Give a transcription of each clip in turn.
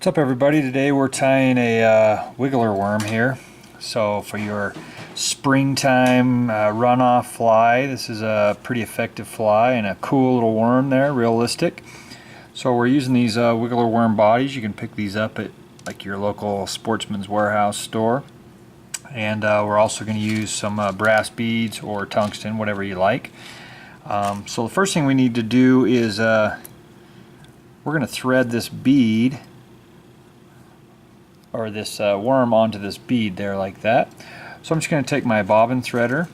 What's up, everybody? Today we're tying a wiggler worm here. So for your springtime runoff fly, this is a pretty effective fly and a cool little worm there, realistic. So we're using these wiggler worm bodies. You can pick these up at like your local Sportsman's Warehouse store. And we're also going to use some brass beads or tungsten, whatever you like. So the first thing we need to do is we're going to thread this bead or this worm onto this bead there like that. So I'm just going to take my bobbin threader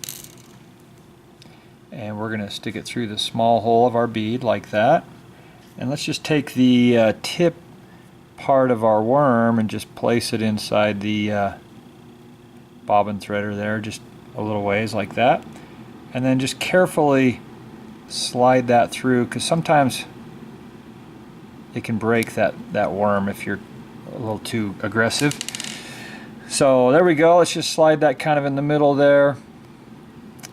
and we're going to stick it through the small hole of our bead like that. And let's just take the tip part of our worm and just place it inside the bobbin threader there, just a little ways like that. And then just carefully slide that through, because sometimes it can break that worm if you're a little too aggressive. So there we go. Let's just slide that kind of in the middle there.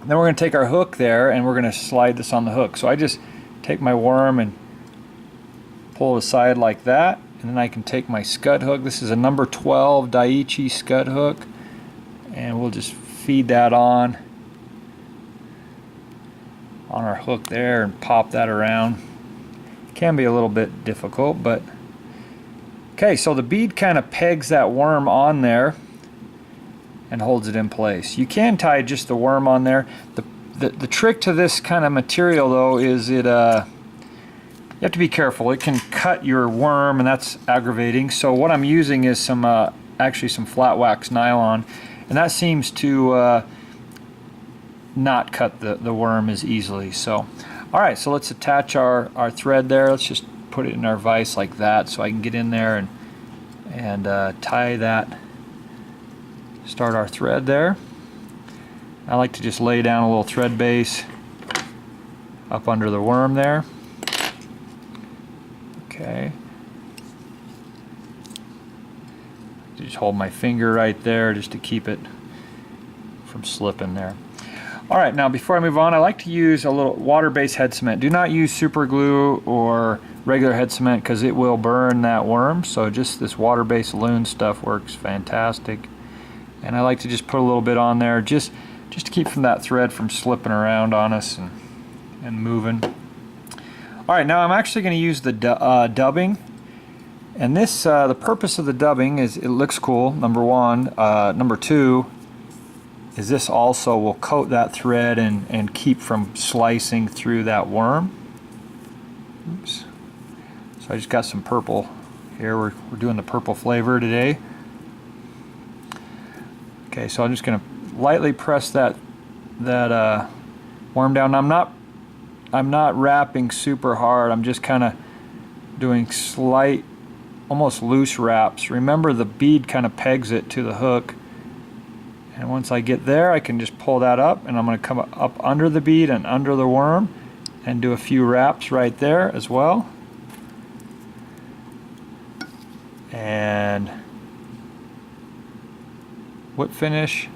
Then we're going to take our hook there and we're going to slide this on the hook. So I just take my worm and pull it aside like that, and then I can take my scud hook. This is a number 12 Daiichi scud hook, and we'll just feed that on our hook there and pop that around. Can be a little bit difficult, but okay. So the bead kind of pegs that worm on there and holds it in place. You can tie just the worm on there. The trick to this kind of material though is you have to be careful. It can cut your worm, and that's aggravating. So what I'm using is some actually some flat wax nylon, and that seems to not cut the worm as easily. So alright, so let's attach our thread there. Let's just put it in our vise like that so I can get in there and tie that, start our thread there. I like to just lay down a little thread base up under the worm there. Okay. Just hold my finger right there just to keep it from slipping there. Alright, now before I move on, I like to use a little water-based head cement. Do not use super glue or regular head cement because it will burn that worm. So just this water-based loon stuff works fantastic. And I like to just put a little bit on there just to keep that thread from slipping around on us and moving. Alright, now I'm actually going to use the dubbing. And this, the purpose of the dubbing is it looks cool, number one. Number two is this also will coat that thread and keep from slicing through that worm. Oops. So I just got some purple here. We're doing the purple flavor today. Okay, so I'm just going to lightly press that worm down. I'm not wrapping super hard. I'm just kind of doing slight, almost loose wraps. Remember, the bead kind of pegs it to the hook. And once I get there, I can just pull that up, and I'm going to come up under the bead and under the worm and do a few wraps right there as well. And whip finish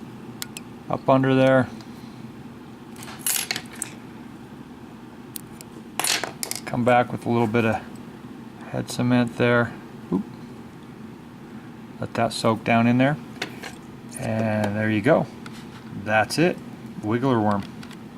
up under there. Come back with a little bit of head cement there. Oop. Let that soak down in there. And there you go. That's it. Wiggler worm.